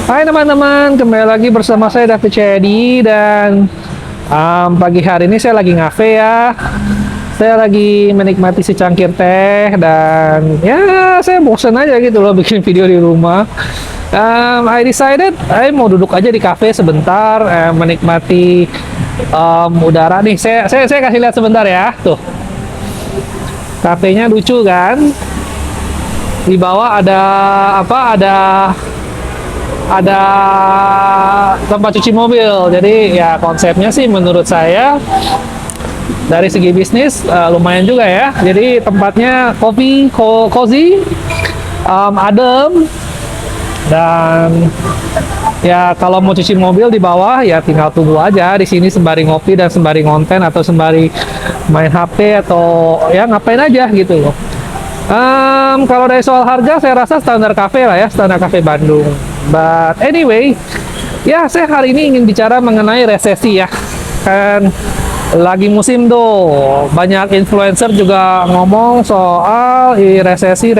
Hai teman-teman, kembali lagi bersama saya David Chedi dan pagi hari ini saya lagi ngafe ya. Saya lagi menikmati secangkir teh dan ya saya bosan aja gitu loh bikin video di rumah. I decided saya mau duduk aja di cafe sebentar, menikmati udara nih. Saya kasih lihat sebentar ya, tuh. Kafenya lucu kan? Di bawah ada apa? Ada tempat cuci mobil. Jadi ya konsepnya sih menurut saya dari segi bisnis lumayan juga ya. Jadi tempatnya cozy, adem, dan ya kalau mau cuci mobil di bawah ya tinggal tunggu aja di sini sembari ngopi dan sembari konten atau sembari main HP atau ya ngapain aja gitu loh. Kalau dari soal harga saya rasa standar cafe lah ya, standar cafe Bandung. But anyway, ya saya hari ini ingin bicara mengenai resesi ya. Kan lagi musim tuh, banyak influencer juga ngomong soal resesi.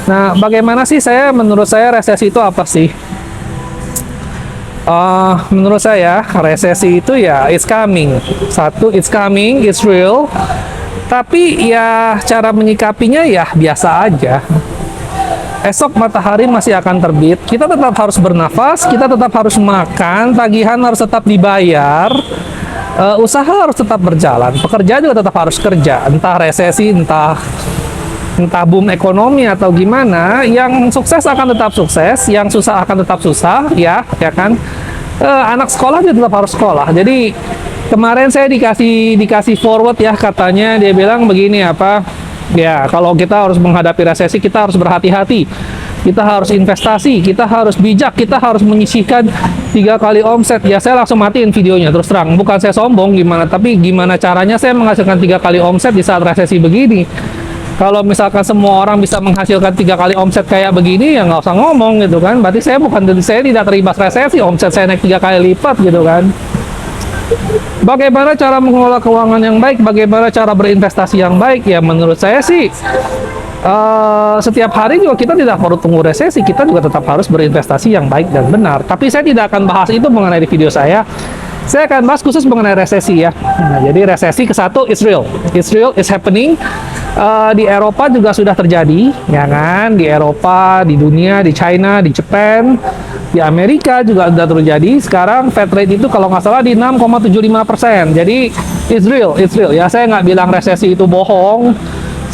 Nah, bagaimana sih menurut saya resesi itu apa sih? Menurut saya resesi itu ya it's coming. Satu, it's coming, it's real. Tapi ya cara menyikapinya ya biasa aja. Esok matahari masih akan terbit, kita tetap harus bernafas, kita tetap harus makan, tagihan harus tetap dibayar, usaha harus tetap berjalan, pekerjaan juga tetap harus kerja, entah resesi, entah boom ekonomi atau gimana. Yang sukses akan tetap sukses, yang susah akan tetap susah, ya kan. Anak sekolah juga tetap harus sekolah. Jadi kemarin saya dikasih forward ya, katanya dia bilang begini apa? Ya, kalau kita harus menghadapi resesi, kita harus berhati-hati. Kita harus investasi, kita harus bijak, kita harus menyisihkan 3 kali omset. Ya, saya langsung matiin videonya, terus terang. Bukan saya sombong gimana, tapi gimana caranya saya menghasilkan 3 kali omset di saat resesi begini. Kalau misalkan semua orang bisa menghasilkan 3 kali omset kayak begini, ya nggak usah ngomong gitu kan. Berarti saya tidak terlibat resesi, omset saya naik 3 kali lipat gitu kan. Bagaimana cara mengelola keuangan yang baik, bagaimana cara berinvestasi yang baik, ya menurut saya sih setiap hari juga kita tidak perlu tunggu resesi, kita juga tetap harus berinvestasi yang baik dan benar. Tapi saya tidak akan bahas itu mengenai di video saya akan bahas khusus mengenai resesi ya. Nah, jadi resesi ke-1 it's real, it's happening. Di Eropa juga sudah terjadi ya kan, di Eropa, di dunia, di China, di Jepang, di Amerika juga sudah terjadi. Sekarang Fed rate itu kalau nggak salah di 6,75%. Jadi it's real ya. Saya nggak bilang resesi itu bohong,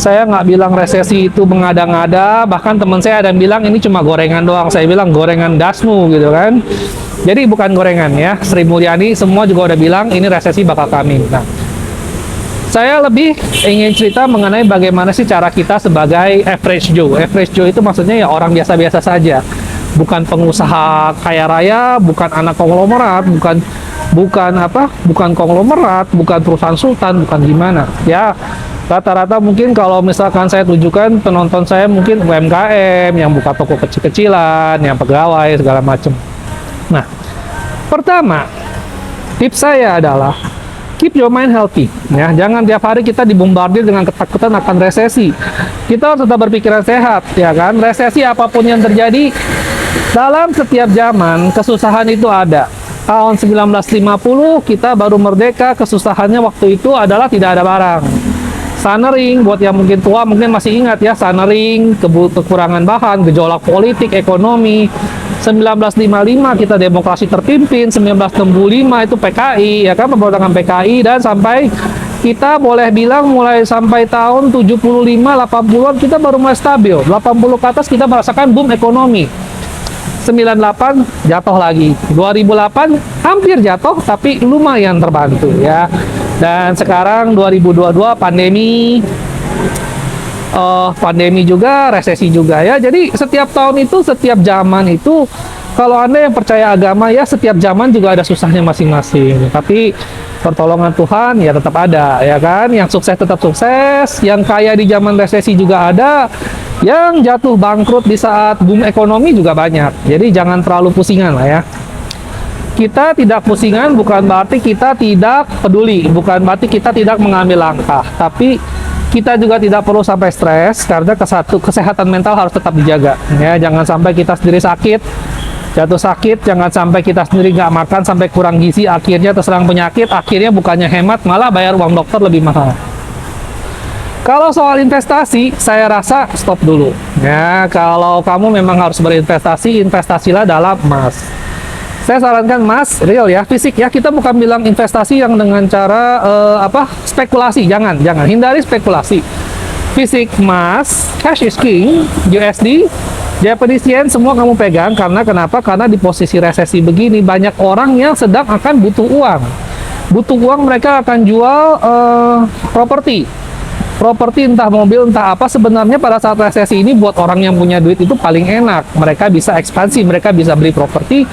saya nggak bilang resesi itu mengada-ngada. Bahkan teman saya ada yang bilang ini cuma gorengan doang. Saya bilang gorengan dasmu gitu kan. Jadi bukan gorengan ya. Sri Mulyani semua juga udah bilang ini resesi bakal coming. Nah, saya lebih ingin cerita mengenai bagaimana sih cara kita sebagai average Joe. Average Joe itu maksudnya ya orang biasa-biasa saja. Bukan pengusaha kaya raya, bukan anak konglomerat, bukan konglomerat, bukan perusahaan sultan, bukan gimana. Ya, rata-rata mungkin kalau misalkan saya tunjukkan penonton saya mungkin UMKM, yang buka toko kecil-kecilan, yang pegawai, segala macam. Nah, pertama, tips saya adalah keep your mind healthy. Ya, jangan tiap hari kita dibombardir dengan ketakutan akan resesi. Kita harus tetap berpikiran sehat, ya kan? Resesi apapun yang terjadi dalam setiap zaman, kesusahan itu ada. Tahun 1950 kita baru merdeka, kesusahannya waktu itu adalah tidak ada barang. Sunering, buat yang mungkin tua mungkin masih ingat ya, sunering, kekurangan bahan, gejolak politik, ekonomi. 1955 kita demokrasi terpimpin, 1965 itu PKI, ya kan, pemberontakan PKI, dan sampai kita boleh bilang mulai sampai tahun 75, 80-an kita baru mulai stabil. 80 ke atas kita merasakan boom ekonomi. 98 jatuh lagi, 2008 hampir jatuh tapi lumayan terbantu ya. Dan sekarang 2022 pandemi juga, resesi juga ya. Jadi setiap tahun itu, setiap zaman itu, kalau Anda yang percaya agama ya, setiap zaman juga ada susahnya masing-masing. Tapi pertolongan Tuhan ya tetap ada ya kan. Yang sukses tetap sukses, yang kaya di zaman resesi juga ada, yang jatuh bangkrut di saat boom ekonomi juga banyak. Jadi jangan terlalu pusingan lah ya. Kita tidak pusingan bukan berarti kita tidak peduli, bukan berarti kita tidak mengambil langkah, tapi kita juga tidak perlu sampai stres karena kesehatan mental harus tetap dijaga. Ya, jangan sampai kita sendiri sakit, jatuh sakit, jangan sampai kita sendiri nggak makan sampai kurang gizi, akhirnya terserang penyakit, akhirnya bukannya hemat malah bayar uang dokter lebih mahal. Kalau soal investasi, saya rasa stop dulu. Ya, kalau kamu memang harus berinvestasi, investasilah dalam emas. Saya sarankan emas real ya, fisik ya. Kita bukan bilang investasi yang dengan cara spekulasi. Jangan hindari spekulasi. Fisik emas, cash is king, USD, Japanese yen semua kamu pegang. Karena kenapa? Karena di posisi resesi begini banyak orang yang sedang akan butuh uang. Butuh uang, mereka akan jual properti entah mobil entah apa. Sebenarnya pada saat resesi ini buat orang yang punya duit itu paling enak, mereka bisa ekspansi, mereka bisa beli properti,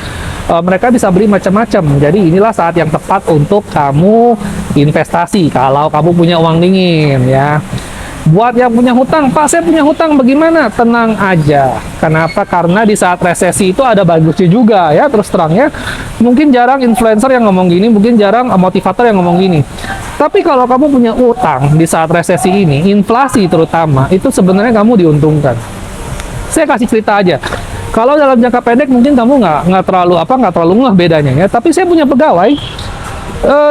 mereka bisa beli macam-macam. Jadi inilah saat yang tepat untuk kamu investasi kalau kamu punya uang dingin ya. Buat yang punya hutang, Pak saya punya hutang bagaimana? Tenang aja. Kenapa? Karena di saat resesi itu ada bagusnya juga ya, terus terang ya. Mungkin jarang influencer yang ngomong gini, mungkin jarang motivator yang ngomong gini. Tapi kalau kamu punya utang di saat resesi ini, inflasi terutama, itu sebenarnya kamu diuntungkan. Saya kasih cerita aja. Kalau dalam jangka pendek mungkin kamu nggak terlalu ngeh bedanya ya. Tapi saya punya pegawai,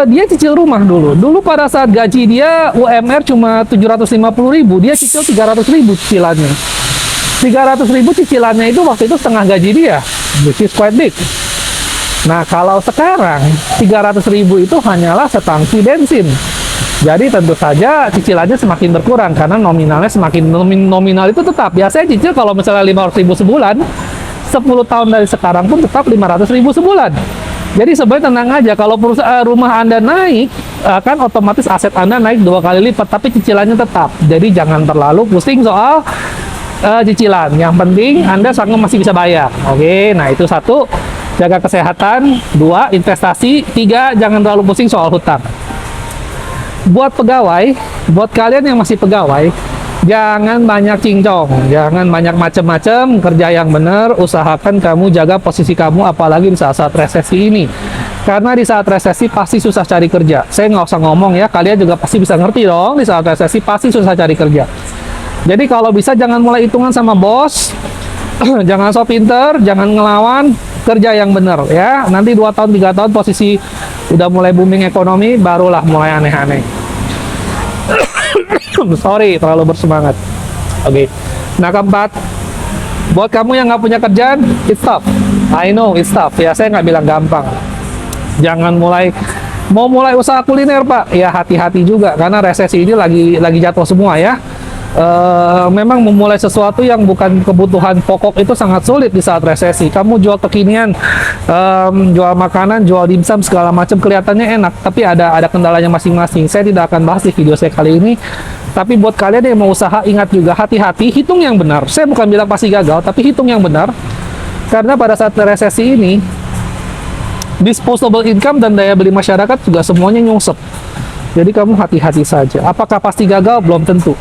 dia cicil rumah dulu. Dulu pada saat gaji dia UMR cuma 750.000, dia cicil 300.000 cicilannya. 300.000 cicilannya itu waktu itu setengah gaji dia, which is quite big. Nah, kalau sekarang 300.000 itu hanyalah setangki bensin. Jadi tentu saja cicilannya semakin berkurang karena nominalnya semakin nominal itu tetap. Biasanya cicil kalau misalnya 500.000 sebulan, 10 tahun dari sekarang pun tetap 500.000 sebulan. Jadi sebenarnya tenang aja, kalau perusahaan rumah Anda naik, kan otomatis aset Anda naik 2 kali lipat, tapi cicilannya tetap. Jadi jangan terlalu pusing soal cicilan. Yang penting Anda sanggup masih bisa bayar. Oke, nah itu 1, jaga kesehatan. 2, investasi. 3, jangan terlalu pusing soal hutang. Buat pegawai, buat kalian yang masih pegawai, jangan banyak cincong, jangan banyak macam-macam, kerja yang benar, usahakan kamu jaga posisi kamu, apalagi di saat-saat resesi ini. Karena di saat resesi pasti susah cari kerja. Saya nggak usah ngomong ya, kalian juga pasti bisa ngerti dong, di saat resesi pasti susah cari kerja. Jadi kalau bisa jangan mulai hitungan sama bos, jangan sok pinter, jangan ngelawan, kerja yang benar ya. Nanti 2 tahun, 3 tahun posisi udah mulai booming ekonomi, barulah mulai aneh-aneh. Sorry, terlalu bersemangat. Oke. Nah, keempat, buat kamu yang nggak punya kerjaan, it's tough. I know, it's tough. Ya, saya nggak bilang gampang. Jangan mau mulai usaha kuliner, Pak. Ya, hati-hati juga, karena resesi ini lagi jatuh semua ya. Memang memulai sesuatu yang bukan kebutuhan pokok itu sangat sulit di saat resesi. Kamu jual kekinian, jual makanan, jual dimsum segala macam kelihatannya enak, tapi ada kendalanya masing-masing. Saya tidak akan bahas di video saya kali ini. Tapi buat kalian yang mau usaha, ingat juga hati-hati, hitung yang benar. Saya bukan bilang pasti gagal, tapi hitung yang benar. Karena pada saat resesi ini, disposable income dan daya beli masyarakat juga semuanya nyungsep. Jadi kamu hati-hati saja. Apakah pasti gagal? Belum tentu.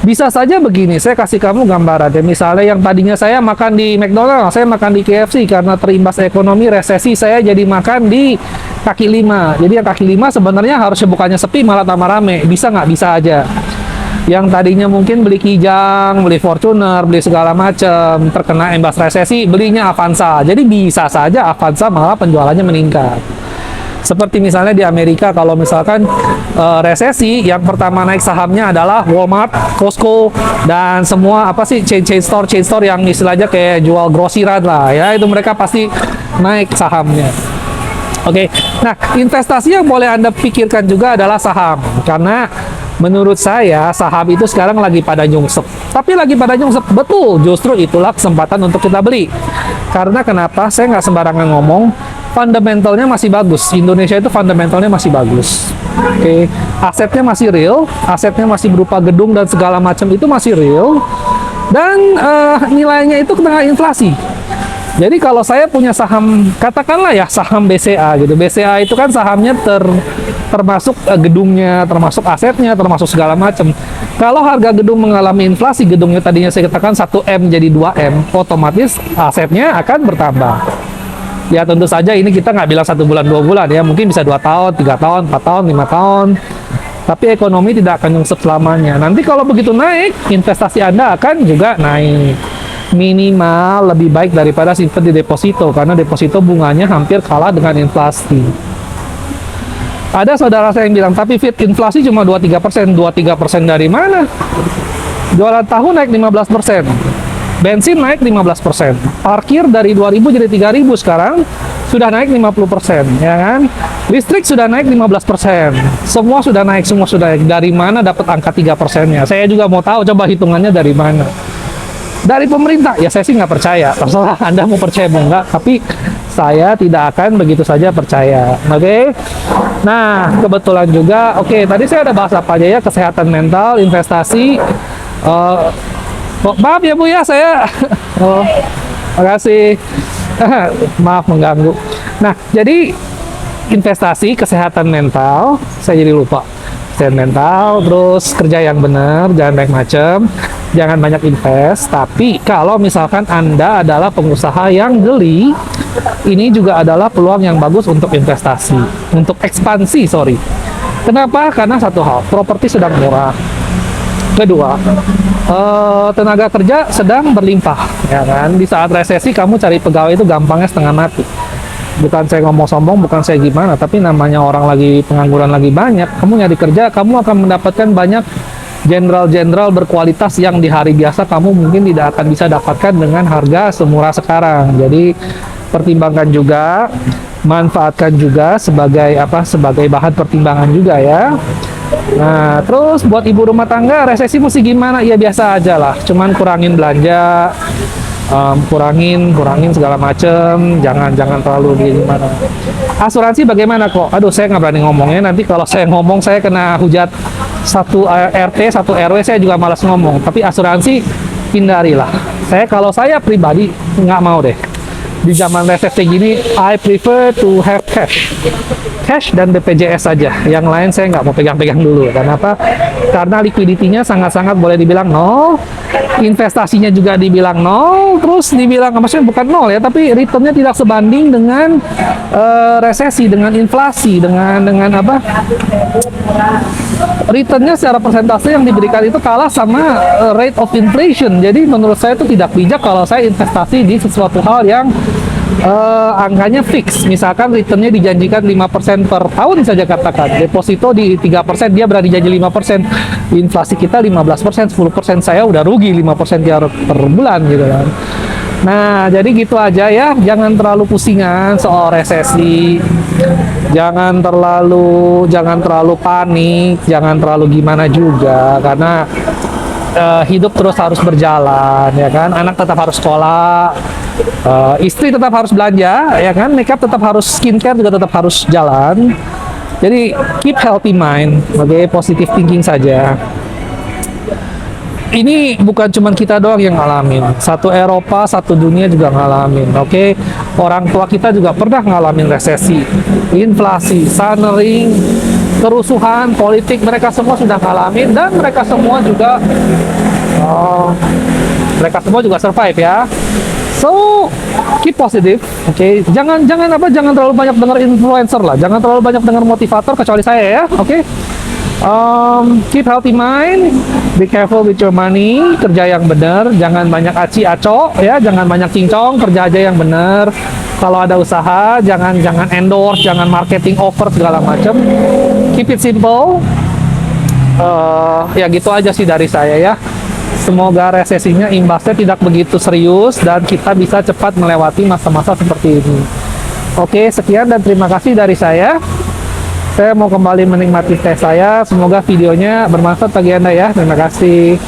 Bisa saja begini, saya kasih kamu gambaran ya. Misalnya yang tadinya saya makan di McDonald's, saya makan di KFC, karena terimbas ekonomi resesi, saya jadi makan di kaki lima. Jadi yang kaki lima sebenarnya harusnya bukannya sepi, malah tambah rame. Bisa nggak? Bisa aja. Yang tadinya mungkin beli Kijang, beli Fortuner, beli segala macam, terkena imbas resesi, belinya Avanza. Jadi bisa saja Avanza malah penjualannya meningkat. Seperti misalnya di Amerika, kalau misalkan resesi, yang pertama naik sahamnya adalah Walmart, Costco, dan semua chain store yang istilahnya kayak jual grosiran lah ya, itu mereka pasti naik sahamnya. Oke. Nah, investasi yang boleh Anda pikirkan juga adalah saham, karena menurut saya saham itu sekarang lagi pada nyungsep. Tapi lagi pada nyungsep, betul, justru itulah kesempatan untuk kita beli. Karena kenapa? Saya nggak sembarangan ngomong, fundamentalnya masih bagus. Indonesia itu fundamentalnya masih bagus. Oke, asetnya masih real, asetnya masih berupa gedung dan segala macam, itu masih real, dan nilainya itu kena inflasi. Jadi kalau saya punya saham, katakanlah ya saham BCA gitu. BCA itu kan sahamnya termasuk gedungnya, termasuk asetnya, termasuk segala macam. Kalau harga gedung mengalami inflasi, gedungnya tadinya saya katakan 1M jadi 2M, otomatis asetnya akan bertambah. Ya tentu saja ini kita nggak bilang 1 bulan 2 bulan ya, mungkin bisa 2 tahun, 3 tahun, 4 tahun, 5 tahun. Tapi ekonomi tidak akan nyungsep selamanya. Nanti kalau begitu naik, investasi Anda akan juga naik. Minimal lebih baik daripada simpan di deposito, karena deposito bunganya hampir kalah dengan inflasi. Ada saudara saya yang bilang, tapi Fit, inflasi cuma 2-3%. 2-3% dari mana? Jualan tahu naik 15%. Bensin naik 15%. Parkir dari 2.000 jadi 3.000 sekarang sudah naik 50%, ya kan? Listrik sudah naik 15%. Semua sudah naik, semua sudah naik. Dari mana dapat angka 3%-nya? Saya juga mau tahu, coba hitungannya dari mana. Dari pemerintah, ya saya sih nggak percaya. Terserah Anda mau percaya mau nggak, tapi saya tidak akan begitu saja percaya. Oke? Nah, kebetulan juga, tadi saya ada bahas apa aja ya, kesehatan mental, investasi. Maaf ya Bu ya, saya makasih. Maaf mengganggu. Nah, jadi investasi, kesehatan mental, saya jadi lupa. Kesehatan mental, terus kerja yang benar, jangan banyak macam, jangan banyak invest. Tapi kalau misalkan Anda adalah pengusaha yang geli, ini juga adalah peluang yang bagus untuk investasi, untuk ekspansi, sorry. Kenapa? Karena satu hal, properti sedang murah. Kedua, tenaga kerja sedang berlimpah, ya kan? Di saat resesi kamu cari pegawai itu gampangnya setengah mati. Bukan saya ngomong sombong, bukan saya gimana, tapi namanya orang lagi pengangguran lagi banyak, kamu nyari kerja, kamu akan mendapatkan banyak jenderal-jenderal berkualitas yang di hari biasa kamu mungkin tidak akan bisa dapatkan dengan harga semurah sekarang. Jadi pertimbangkan juga, manfaatkan juga sebagai sebagai bahan pertimbangan juga ya. Nah, terus buat ibu rumah tangga, resesi mesti gimana? Ya biasa aja lah, cuman kurangin belanja, kurangin segala macem, jangan terlalu gimana. Asuransi bagaimana kok? Aduh, saya nggak berani ngomongnya, nanti kalau saya ngomong saya kena hujat satu RT, satu RW, saya juga malas ngomong. Tapi asuransi hindarilah. Kalau saya pribadi nggak mau deh. Di zaman resesi gini, I prefer to have cash dan BPJS saja. Yang lain saya nggak mau pegang-pegang dulu. Kenapa? Karena likuiditinya sangat-sangat boleh dibilang nol, investasinya juga dibilang nol, terus dibilang maksudnya bukan nol ya, tapi returnnya tidak sebanding dengan resesi, dengan inflasi, dengan returnnya secara persentase yang diberikan itu kalah sama rate of inflation. Jadi menurut saya itu tidak bijak kalau saya investasi di sesuatu hal yang angkanya fix. Misalkan returnnya dijanjikan 5% per tahun saja, katakan deposito di 3%, dia berani janji 5%, inflasi kita 15%, 10%, saya udah rugi 5% per bulan gitu kan. Nah, jadi gitu aja ya, jangan terlalu pusingan soal resesi, jangan terlalu panik, jangan terlalu gimana juga, karena hidup terus harus berjalan, ya kan. Anak tetap harus sekolah, istri tetap harus belanja, ya kan. Makeup tetap harus, skincare juga tetap harus jalan. Jadi keep healthy mind, positive thinking saja. Ini bukan cuma kita doang yang ngalamin, satu Eropa, satu dunia juga ngalamin. Orang tua kita juga pernah ngalamin resesi, inflasi, sunering, kerusuhan, politik, mereka semua sudah ngalamin, dan mereka semua juga survive ya. So keep positive, jangan terlalu banyak dengar influencer lah, jangan terlalu banyak dengar motivator kecuali saya ya. Keep healthy mind, be careful with your money, kerja yang benar, jangan banyak aci-aco ya, jangan banyak cincong, kerja aja yang benar. Kalau ada usaha, jangan endorse, jangan marketing offer segala macam. Keep it simple. Ya gitu aja sih dari saya ya. Semoga resesinya imbasnya tidak begitu serius dan kita bisa cepat melewati masa-masa seperti ini. Sekian dan terima kasih dari saya. Saya mau kembali menikmati teh saya. Semoga videonya bermanfaat bagi Anda ya. Terima kasih.